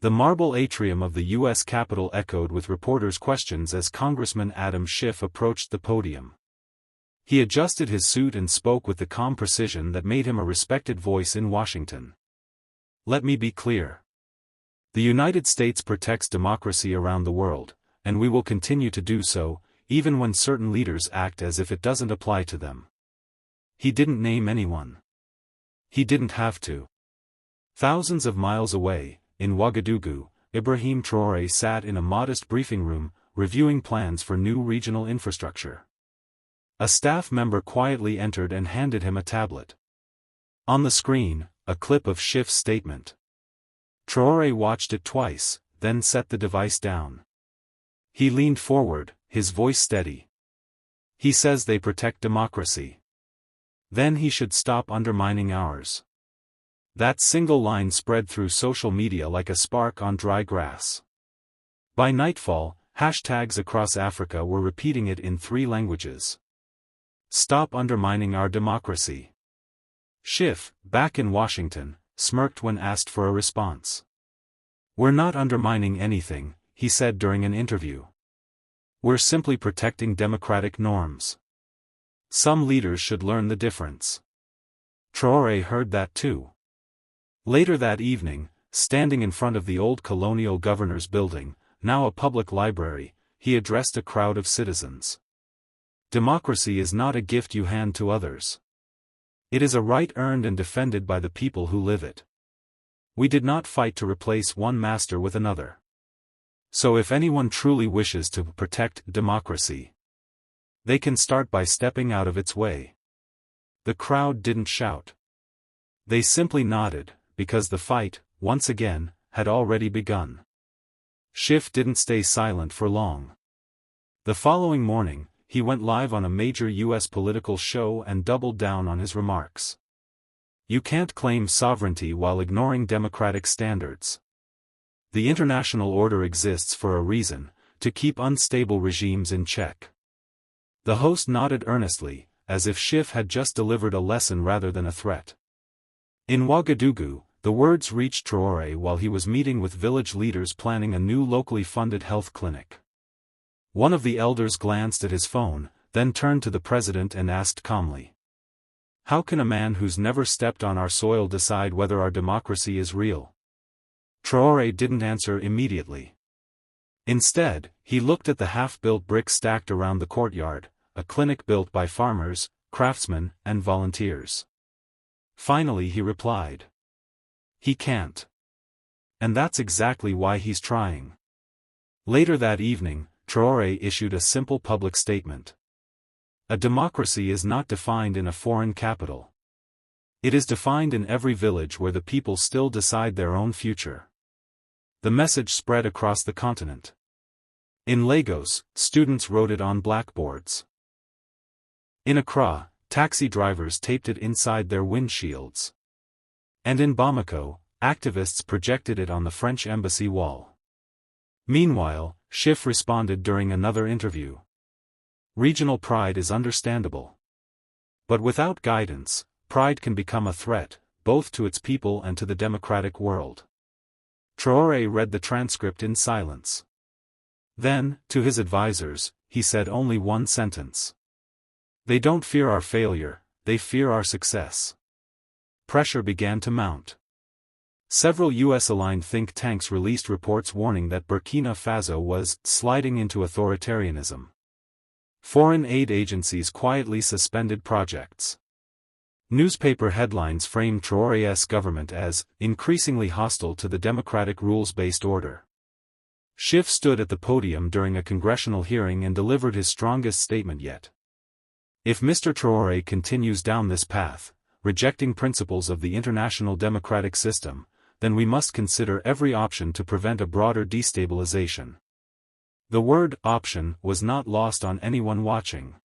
The marble atrium of the U.S. Capitol echoed with reporters' questions as Congressman Adam Schiff approached the podium. He adjusted his suit and spoke with the calm precision that made him a respected voice in Washington. Let me be clear. The United States protects democracy around the world, and we will continue to do so, even when certain leaders act as if it doesn't apply to them. He didn't name anyone. He didn't have to. Thousands of miles away, in Ouagadougou, Ibrahim Traoré sat in a modest briefing room, reviewing plans for new regional infrastructure. A staff member quietly entered and handed him a tablet. On the screen, a clip of Schiff's statement. Traoré watched it twice, then set the device down. He leaned forward, his voice steady. He says they protect democracy. Then he should stop undermining ours. That single line spread through social media like a spark on dry grass. By nightfall, hashtags across Africa were repeating it in 3 languages. Stop undermining our democracy. Schiff, back in Washington, smirked when asked for a response. We're not undermining anything, he said during an interview. We're simply protecting democratic norms. Some leaders should learn the difference. Traoré heard that too. Later that evening, standing in front of the old colonial governor's building, now a public library, he addressed a crowd of citizens. Democracy is not a gift you hand to others. It is a right earned and defended by the people who live it. We did not fight to replace one master with another. So if anyone truly wishes to protect democracy, they can start by stepping out of its way. The crowd didn't shout. They simply nodded, because the fight, once again, had already begun. Schiff didn't stay silent for long. The following morning, he went live on a major U.S. political show and doubled down on his remarks. You can't claim sovereignty while ignoring democratic standards. The international order exists for a reason, to keep unstable regimes in check. The host nodded earnestly, as if Schiff had just delivered a lesson rather than a threat. In Ouagadougou, the words reached Traoré while he was meeting with village leaders planning a new locally funded health clinic. One of the elders glanced at his phone, then turned to the president and asked calmly, "How can a man who's never stepped on our soil decide whether our democracy is real?" Traoré didn't answer immediately. Instead, he looked at the half-built bricks stacked around the courtyard, a clinic built by farmers, craftsmen, and volunteers. Finally he replied. He can't. And that's exactly why he's trying. Later that evening, Traoré issued a simple public statement. A democracy is not defined in a foreign capital. It is defined in every village where the people still decide their own future. The message spread across the continent. In Lagos, students wrote it on blackboards. In Accra, taxi drivers taped it inside their windshields. And in Bamako, activists projected it on the French embassy wall. Meanwhile, Schiff responded during another interview. Regional pride is understandable. But without guidance, pride can become a threat, both to its people and to the democratic world. Traoré read the transcript in silence. Then, to his advisors, he said only one sentence. They don't fear our failure, they fear our success. Pressure began to mount. Several US-aligned think tanks released reports warning that Burkina Faso was sliding into authoritarianism. Foreign aid agencies quietly suspended projects. Newspaper headlines framed Traoré's government as increasingly hostile to the democratic rules-based order. Schiff stood at the podium during a congressional hearing and delivered his strongest statement yet. If Mr. Traoré continues down this path, rejecting principles of the international democratic system, then we must consider every option to prevent a broader destabilization. The word option was not lost on anyone watching.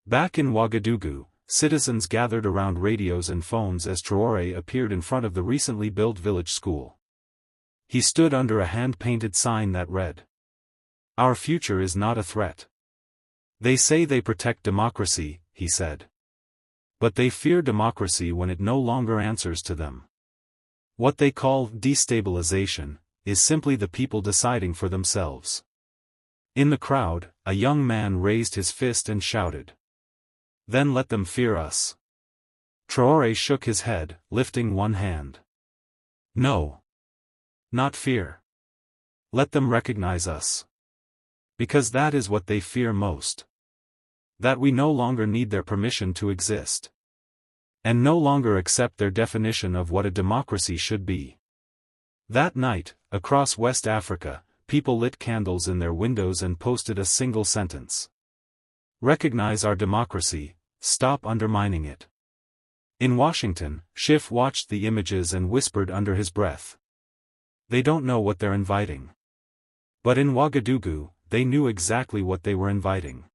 Back in Ouagadougou, citizens gathered around radios and phones as Traoré appeared in front of the recently built village school. He stood under a hand-painted sign that read, "Our future is not a threat. They say they protect democracy," he said. But they fear democracy when it no longer answers to them. What they call destabilization is simply the people deciding for themselves. In the crowd, a young man raised his fist and shouted, "Then let them fear us." Traoré shook his head, lifting one hand. "No. Not fear. Let them recognize us. Because that is what they fear most. That we no longer need their permission to exist. And no longer accept their definition of what a democracy should be." That night, across West Africa, people lit candles in their windows and posted a single sentence. "Recognize our democracy, stop undermining it." In Washington, Schiff watched the images and whispered under his breath, "They don't know what they're inviting." But in Ouagadougou, they knew exactly what they were inviting.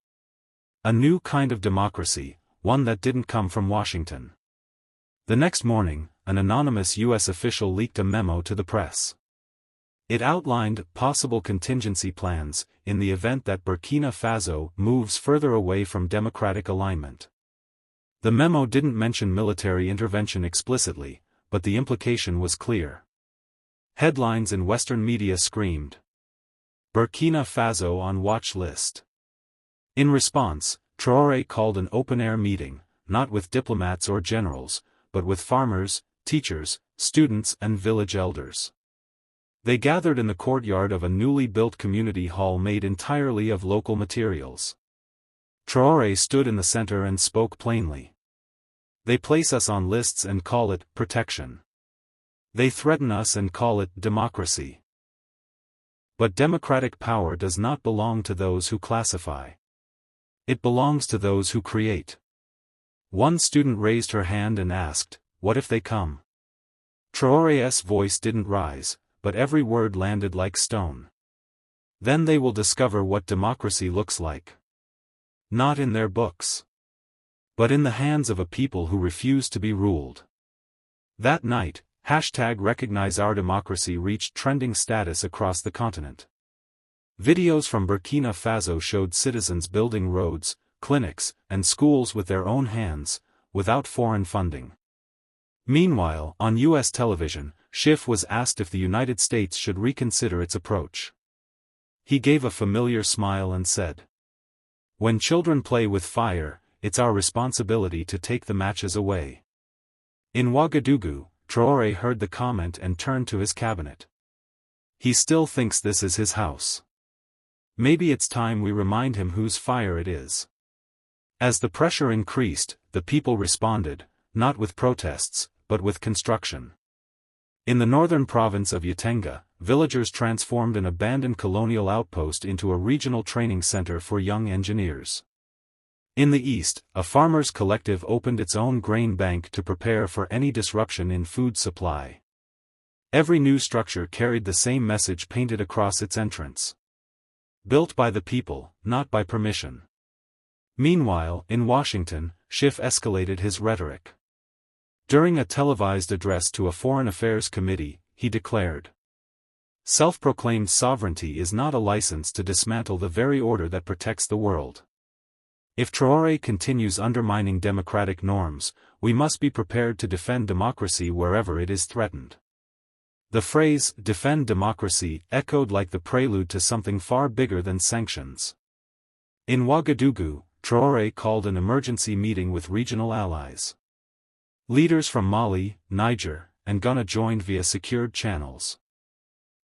A new kind of democracy, one that didn't come from Washington. The next morning, an anonymous U.S. official leaked a memo to the press. It outlined possible contingency plans in the event that Burkina Faso moves further away from democratic alignment. The memo didn't mention military intervention explicitly, but the implication was clear. Headlines in Western media screamed, "Burkina Faso on watch list." In response, Traoré called an open-air meeting, not with diplomats or generals, but with farmers, teachers, students and village elders. They gathered in the courtyard of a newly built community hall made entirely of local materials. Traoré stood in the center and spoke plainly. "They place us on lists and call it protection. They threaten us and call it democracy. But democratic power does not belong to those who classify. It belongs to those who create." One student raised her hand and asked, "What if they come?" Traoré's voice didn't rise, but every word landed like stone. "Then they will discover what democracy looks like. Not in their books. But in the hands of a people who refuse to be ruled." That night, #RecognizeOurDemocracy reached trending status across the continent. Videos from Burkina Faso showed citizens building roads, clinics, and schools with their own hands, without foreign funding. Meanwhile, on U.S. television, Schiff was asked if the United States should reconsider its approach. He gave a familiar smile and said, "When children play with fire, it's our responsibility to take the matches away." In Ouagadougou, Traoré heard the comment and turned to his cabinet. He still thinks this is his house. Maybe it's time we remind him whose fire it is. As the pressure increased, the people responded, not with protests, but with construction. In the northern province of Yatenga, villagers transformed an abandoned colonial outpost into a regional training center for young engineers. In the east, a farmers' collective opened its own grain bank to prepare for any disruption in food supply. Every new structure carried the same message painted across its entrance. Built by the people, not by permission. Meanwhile, in Washington, Schiff escalated his rhetoric. During a televised address to a Foreign Affairs Committee, he declared, "Self-proclaimed sovereignty is not a license to dismantle the very order that protects the world. If Traoré continues undermining democratic norms, we must be prepared to defend democracy wherever it is threatened." The phrase, "defend democracy," echoed like the prelude to something far bigger than sanctions. In Ouagadougou, Traoré called an emergency meeting with regional allies. Leaders from Mali, Niger, and Ghana joined via secured channels.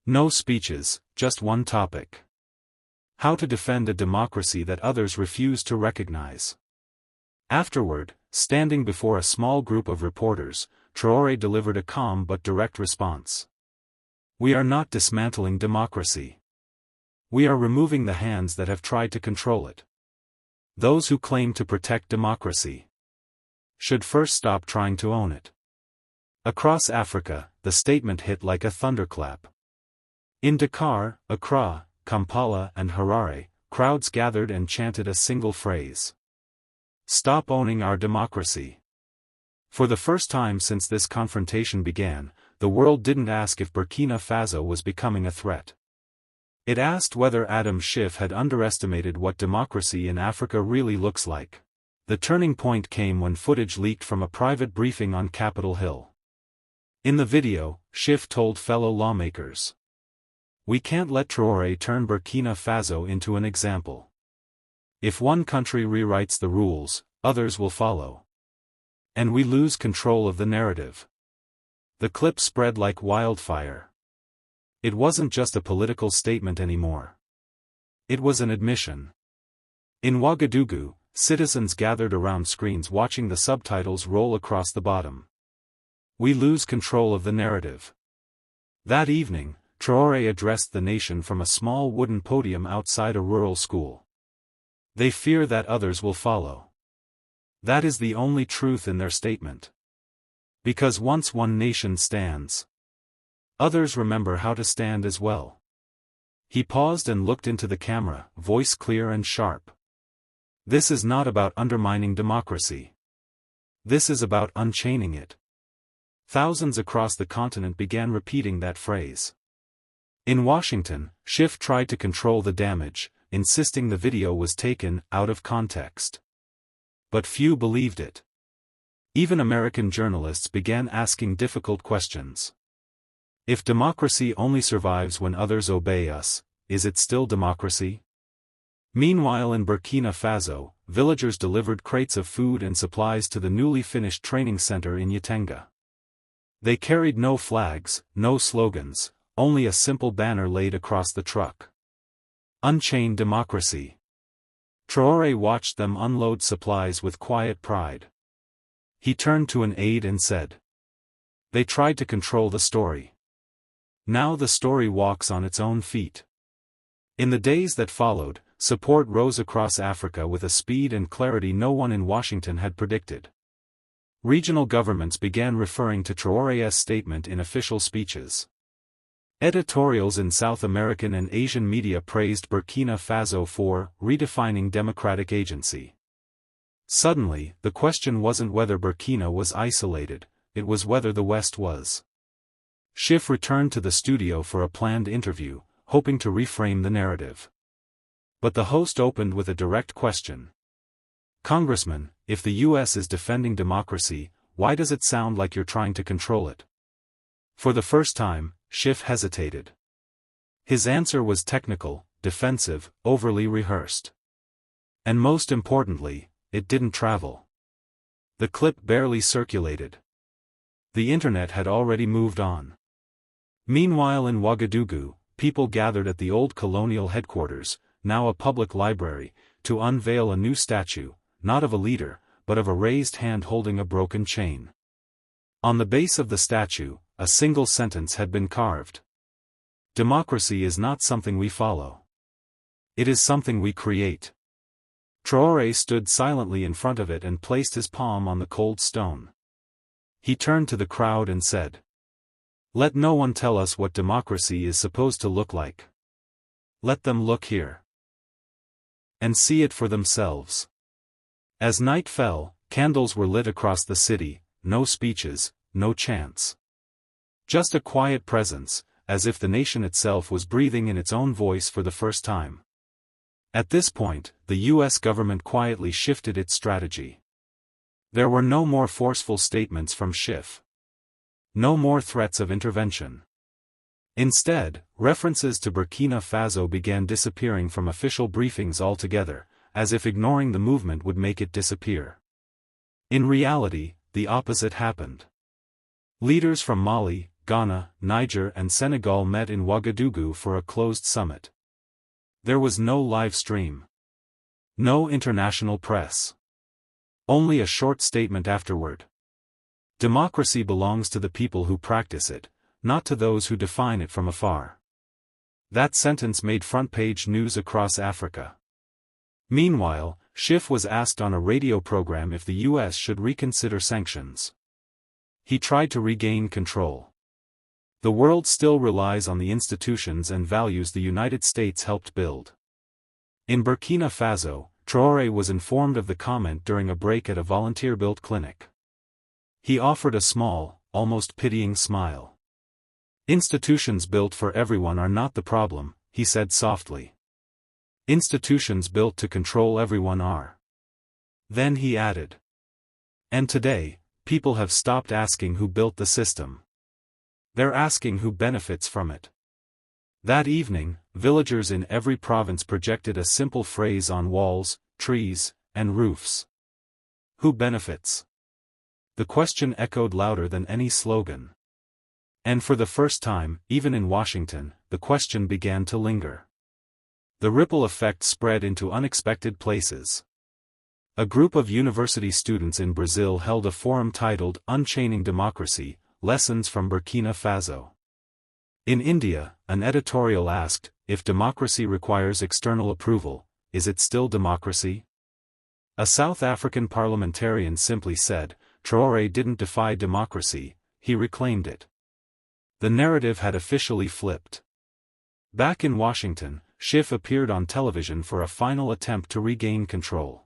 No speeches, just one topic. How to defend a democracy that others refuse to recognize. Afterward, standing before a small group of reporters, Traoré delivered a calm but direct response. "We are not dismantling democracy. We are removing the hands that have tried to control it. Those who claim to protect democracy should first stop trying to own it." Across Africa, the statement hit like a thunderclap. In Dakar, Accra, Kampala and Harare, crowds gathered and chanted a single phrase. "Stop owning our democracy." For the first time since this confrontation began, the world didn't ask if Burkina Faso was becoming a threat. It asked whether Adam Schiff had underestimated what democracy in Africa really looks like. The turning point came when footage leaked from a private briefing on Capitol Hill. In the video, Schiff told fellow lawmakers, We can't let Traoré turn Burkina Faso into an example. If one country rewrites the rules, others will follow. And we lose control of the narrative. The clip spread like wildfire. It wasn't just a political statement anymore. It was an admission. In Ouagadougou, citizens gathered around screens watching the subtitles roll across the bottom. We lose control of the narrative. That evening, Traoré addressed the nation from a small wooden podium outside a rural school. They fear that others will follow. That is the only truth in their statement. Because once one nation stands, others remember how to stand as well. He paused and looked into the camera, voice clear and sharp. This is not about undermining democracy. This is about unchaining it. Thousands across the continent began repeating that phrase. In Washington, Schiff tried to control the damage, insisting the video was taken out of context. But few believed it. Even American journalists began asking difficult questions. If democracy only survives when others obey us, is it still democracy? Meanwhile in Burkina Faso, villagers delivered crates of food and supplies to the newly finished training center in Yatenga. They carried no flags, no slogans, only a simple banner laid across the truck. Unchain democracy. Traoré watched them unload supplies with quiet pride. He turned to an aide and said, "They tried to control the story. Now the story walks on its own feet." In the days that followed, support rose across Africa with a speed and clarity no one in Washington had predicted. Regional governments began referring to Traoré's statement in official speeches. Editorials in South American and Asian media praised Burkina Faso for redefining democratic agency. Suddenly, the question wasn't whether Burkina was isolated, it was whether the West was. Schiff returned to the studio for a planned interview, hoping to reframe the narrative. But the host opened with a direct question. "Congressman, if the U.S. is defending democracy, why does it sound like you're trying to control it?" For the first time, Schiff hesitated. His answer was technical, defensive, overly rehearsed. And most importantly, it didn't travel. The clip barely circulated. The internet had already moved on. Meanwhile in Ouagadougou, people gathered at the old colonial headquarters, now a public library, to unveil a new statue, not of a leader, but of a raised hand holding a broken chain. On the base of the statue, a single sentence had been carved. "Democracy is not something we follow. It is something we create." Traoré stood silently in front of it and placed his palm on the cold stone. He turned to the crowd and said, "Let no one tell us what democracy is supposed to look like. Let them look here and see it for themselves." As night fell, candles were lit across the city, no speeches, no chants. Just a quiet presence, as if the nation itself was breathing in its own voice for the first time. At this point, the U.S. government quietly shifted its strategy. There were no more forceful statements from Schiff. No more threats of intervention. Instead, references to Burkina Faso began disappearing from official briefings altogether, as if ignoring the movement would make it disappear. In reality, the opposite happened. Leaders from Mali, Ghana, Niger and Senegal met in Ouagadougou for a closed summit. There was no live stream. No international press. Only a short statement afterward. Democracy belongs to the people who practice it, not to those who define it from afar. That sentence made front-page news across Africa. Meanwhile, Schiff was asked on a radio program if the U.S. should reconsider sanctions. He tried to regain control. The world still relies on the institutions and values the United States helped build. In Burkina Faso, Traoré was informed of the comment during a break at a volunteer-built clinic. He offered a small, almost pitying smile. "Institutions built for everyone are not the problem," he said softly. "Institutions built to control everyone are." Then he added, "And today, people have stopped asking who built the system. They're asking who benefits from it." That evening, villagers in every province projected a simple phrase on walls, trees, and roofs. Who benefits? The question echoed louder than any slogan. And for the first time, even in Washington, the question began to linger. The ripple effect spread into unexpected places. A group of university students in Brazil held a forum titled Unchaining Democracy, Lessons from Burkina Faso. In India, an editorial asked, if democracy requires external approval, is it still democracy? A South African parliamentarian simply said, Traoré didn't defy democracy, he reclaimed it. The narrative had officially flipped. Back in Washington, Schiff appeared on television for a final attempt to regain control.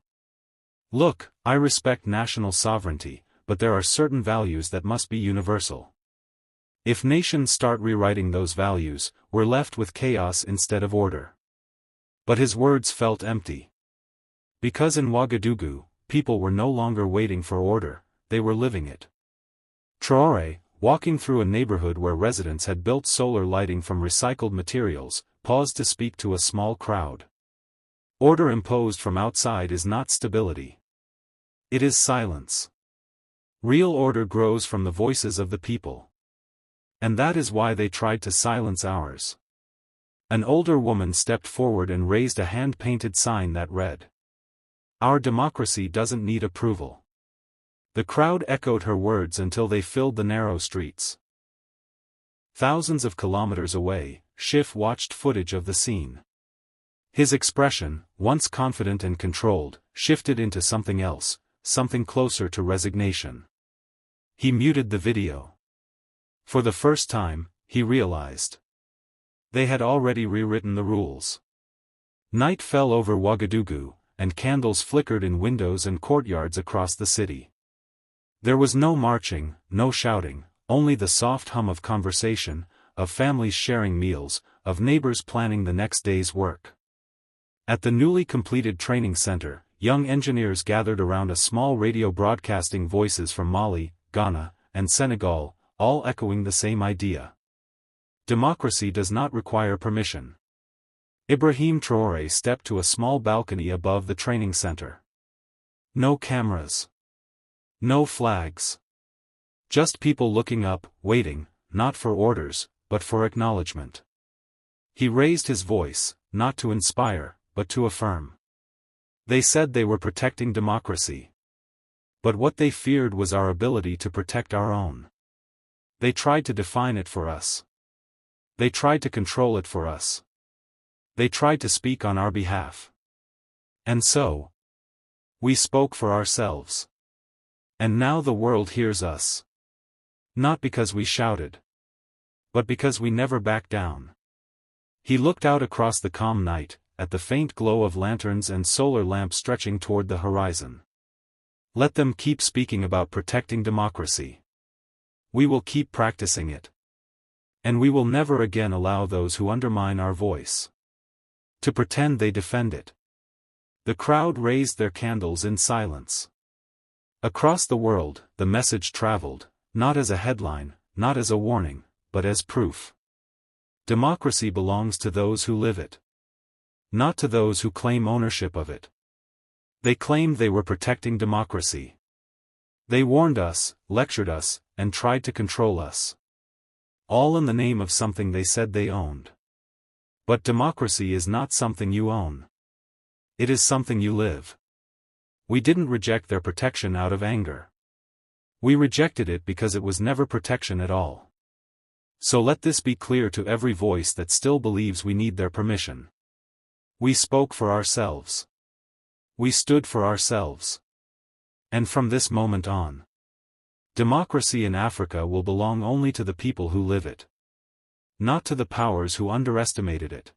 Look, I respect national sovereignty, but there are certain values that must be universal. If nations start rewriting those values, we're left with chaos instead of order. But his words felt empty. Because in Ouagadougou, people were no longer waiting for order, they were living it. Traoré, walking through a neighborhood where residents had built solar lighting from recycled materials, paused to speak to a small crowd. Order imposed from outside is not stability. It is silence. Real order grows from the voices of the people. And that is why they tried to silence ours. An older woman stepped forward and raised a hand-painted sign that read, "Our democracy doesn't need approval." The crowd echoed her words until they filled the narrow streets. Thousands of kilometers away, Schiff watched footage of the scene. His expression, once confident and controlled, shifted into something else, something closer to resignation. He muted the video. For the first time, he realized. They had already rewritten the rules. Night fell over Ouagadougou, and candles flickered in windows and courtyards across the city. There was no marching, no shouting, only the soft hum of conversation, of families sharing meals, of neighbors planning the next day's work. At the newly completed training center, young engineers gathered around a small radio broadcasting voices from Mali, Ghana, and Senegal, all echoing the same idea. Democracy does not require permission. Ibrahim Traoré stepped to a small balcony above the training center. No cameras. No flags. Just people looking up, waiting, not for orders, but for acknowledgement. He raised his voice, not to inspire, but to affirm. They said they were protecting democracy. But what they feared was our ability to protect our own. They tried to define it for us. They tried to control it for us. They tried to speak on our behalf. And so, we spoke for ourselves. And now the world hears us. Not because we shouted. But because we never backed down. He looked out across the calm night, at the faint glow of lanterns and solar lamps stretching toward the horizon. Let them keep speaking about protecting democracy. We will keep practicing it. And we will never again allow those who undermine our voice to pretend they defend it. The crowd raised their candles in silence. Across the world, the message traveled, not as a headline, not as a warning, but as proof. Democracy belongs to those who live it. Not to those who claim ownership of it. They claimed they were protecting democracy. They warned us, lectured us, and tried to control us. All in the name of something they said they owned. But democracy is not something you own. It is something you live. We didn't reject their protection out of anger. We rejected it because it was never protection at all. So let this be clear to every voice that still believes we need their permission. We spoke for ourselves. We stood for ourselves. And from this moment on, democracy in Africa will belong only to the people who live it. Not to the powers who underestimated it.